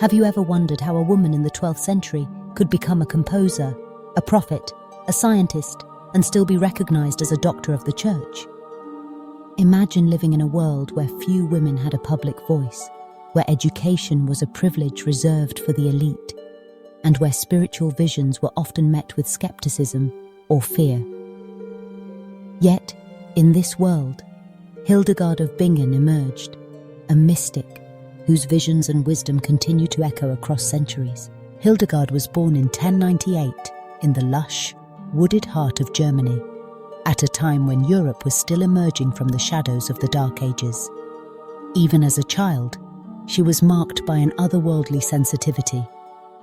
Have you ever wondered how a woman in the 12th century could become a composer, a prophet, a scientist, and still be recognized as a doctor of the church? Imagine living in a world where few women had a public voice, where education was a privilege reserved for the elite, and where spiritual visions were often met with skepticism or fear. Yet, in this world, Hildegard of Bingen emerged, a mystic whose visions and wisdom continue to echo across centuries. Hildegard was born in 1098 in the lush, wooded heart of Germany, at a time when Europe was still emerging from the shadows of the Dark Ages. Even as a child, she was marked by an otherworldly sensitivity,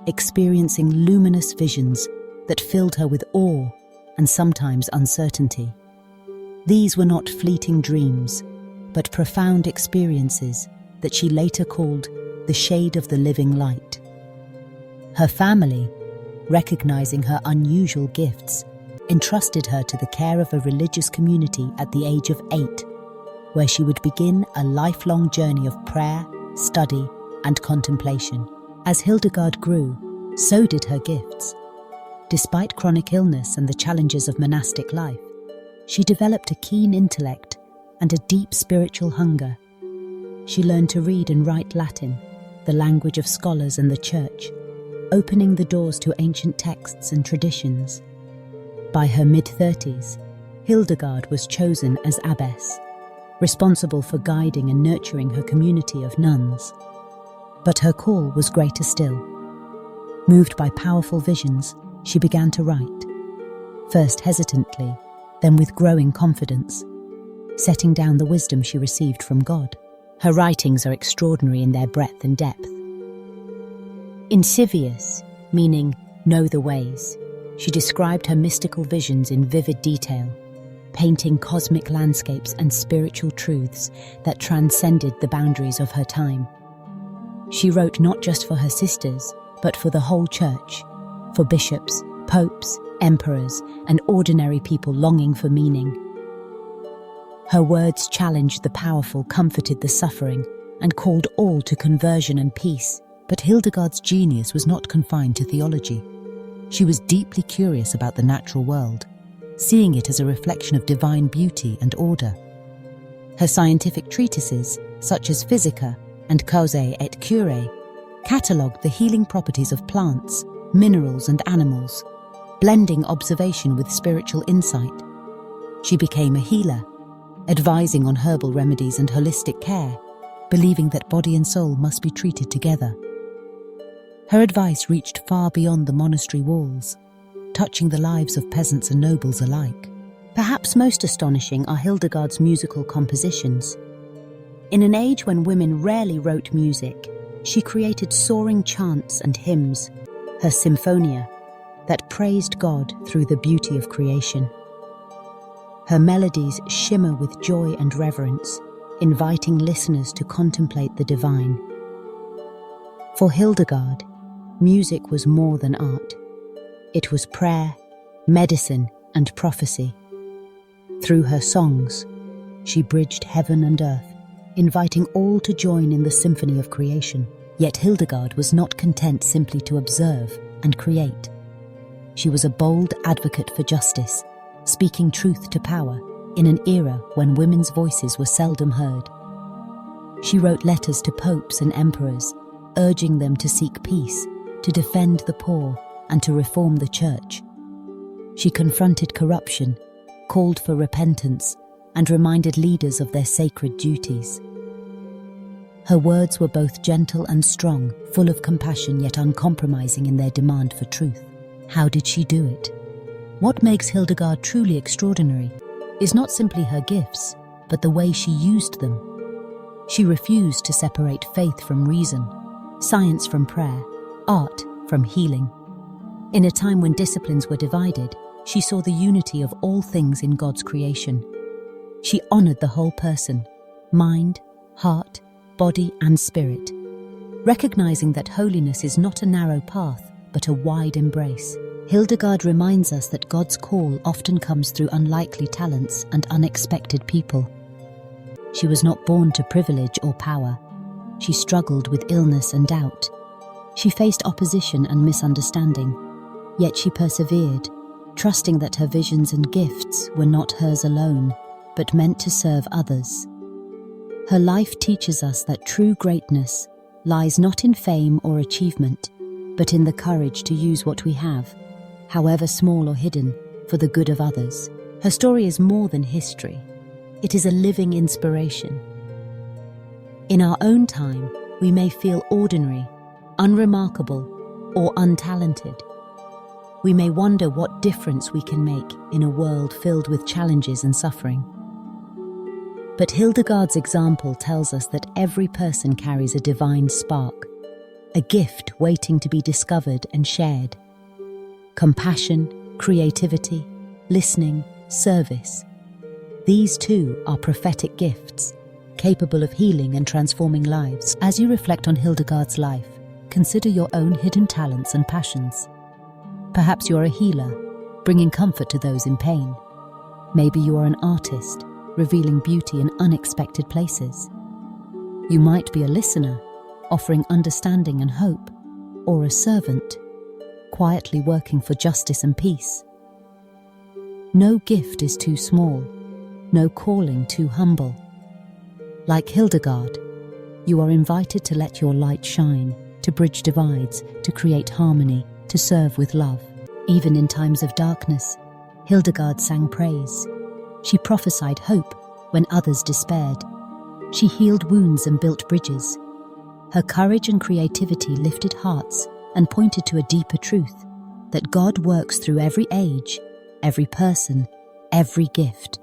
experiencing luminous visions that filled her with awe and sometimes uncertainty. These were not fleeting dreams, but profound experiences that she later called the shade of the living light. Her family, recognizing her unusual gifts, entrusted her to the care of a religious community at the age of 8, where she would begin a lifelong journey of prayer, study, and contemplation. As Hildegard grew, so did her gifts. Despite chronic illness and the challenges of monastic life, she developed a keen intellect and a deep spiritual hunger. She learned to read and write Latin, the language of scholars and the church, opening the doors to ancient texts and traditions. By her mid-30s, Hildegard was chosen as abbess, responsible for guiding and nurturing her community of nuns. But her call was greater still. Moved by powerful visions, she began to write, first hesitantly, then with growing confidence, setting down the wisdom she received from God. Her writings are extraordinary in their breadth and depth. Insidious, meaning know the ways, she described her mystical visions in vivid detail, painting cosmic landscapes and spiritual truths that transcended the boundaries of her time. She wrote not just for her sisters, but for the whole church, for bishops, popes, emperors, and ordinary people longing for meaning. Her words challenged the powerful, comforted the suffering, and called all to conversion and peace. But Hildegard's genius was not confined to theology. She was deeply curious about the natural world, seeing it as a reflection of divine beauty and order. Her scientific treatises, such as Physica and Causae et Curae, catalogued the healing properties of plants, minerals, and animals, blending observation with spiritual insight. She became a healer, advising on herbal remedies and holistic care, believing that body and soul must be treated together. Her advice reached far beyond the monastery walls, touching the lives of peasants and nobles alike. Perhaps most astonishing are Hildegard's musical compositions. In an age when women rarely wrote music, she created soaring chants and hymns, her Symphonia, that praised God through the beauty of creation. Her melodies shimmer with joy and reverence, inviting listeners to contemplate the divine. For Hildegard, music was more than art. It was prayer, medicine, and prophecy. Through her songs, she bridged heaven and earth, inviting all to join in the symphony of creation. Yet Hildegard was not content simply to observe and create. She was a bold advocate for justice, speaking truth to power in an era when women's voices were seldom heard. She wrote letters to popes and emperors, urging them to seek peace, to defend the poor, and to reform the church. She confronted corruption, called for repentance, and reminded leaders of their sacred duties. Her words were both gentle and strong, full of compassion yet uncompromising in their demand for truth. How did she do it? What makes Hildegard truly extraordinary is not simply her gifts, but the way she used them. She refused to separate faith from reason, science from prayer, art from healing. In a time when disciplines were divided, she saw the unity of all things in God's creation. She honored the whole person, mind, heart, body, and spirit, recognizing that holiness is not a narrow path, but a wide embrace. Hildegard reminds us that God's call often comes through unlikely talents and unexpected people. She was not born to privilege or power. She struggled with illness and doubt, She faced opposition and misunderstanding, yet she persevered, trusting that her visions and gifts were not hers alone, but meant to serve others. Her life teaches us that true greatness lies not in fame or achievement, but in the courage to use what we have, however small or hidden, for the good of others. Her story is more than history. It is a living inspiration. In our own time, we may feel ordinary, unremarkable, or untalented. We may wonder what difference we can make in a world filled with challenges and suffering. But Hildegard's example tells us that every person carries a divine spark, a gift waiting to be discovered and shared. Compassion, creativity, listening, service. These too are prophetic gifts, capable of healing and transforming lives. As you reflect on Hildegard's life, consider your own hidden talents and passions. Perhaps you are a healer, bringing comfort to those in pain. Maybe you are an artist, revealing beauty in unexpected places. You might be a listener, offering understanding and hope, or a servant, quietly working for justice and peace. No gift is too small, no calling too humble. Like Hildegard, you are invited to let your light shine, to bridge divides, to create harmony, to serve with love. Even in times of darkness, Hildegard sang praise. She prophesied hope when others despaired. She healed wounds and built bridges. Her courage and creativity lifted hearts and pointed to a deeper truth, that God works through every age, every person, every gift.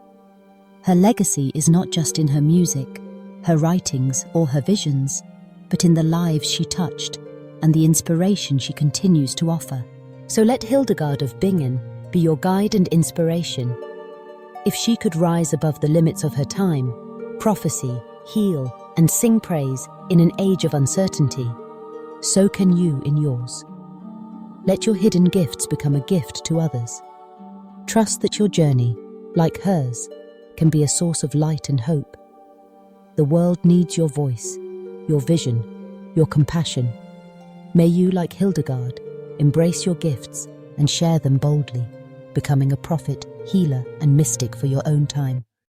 Her legacy is not just in her music, her writings, or her visions, but in the lives she touched and the inspiration she continues to offer. So let Hildegard of Bingen be your guide and inspiration. If she could rise above the limits of her time, prophesy, heal, and sing praise in an age of uncertainty, so can you in yours. Let your hidden gifts become a gift to others. Trust that your journey, like hers, can be a source of light and hope. The world needs your voice, your vision, your compassion. May you, like Hildegard, embrace your gifts and share them boldly, becoming a prophet, healer, and mystic for your own time.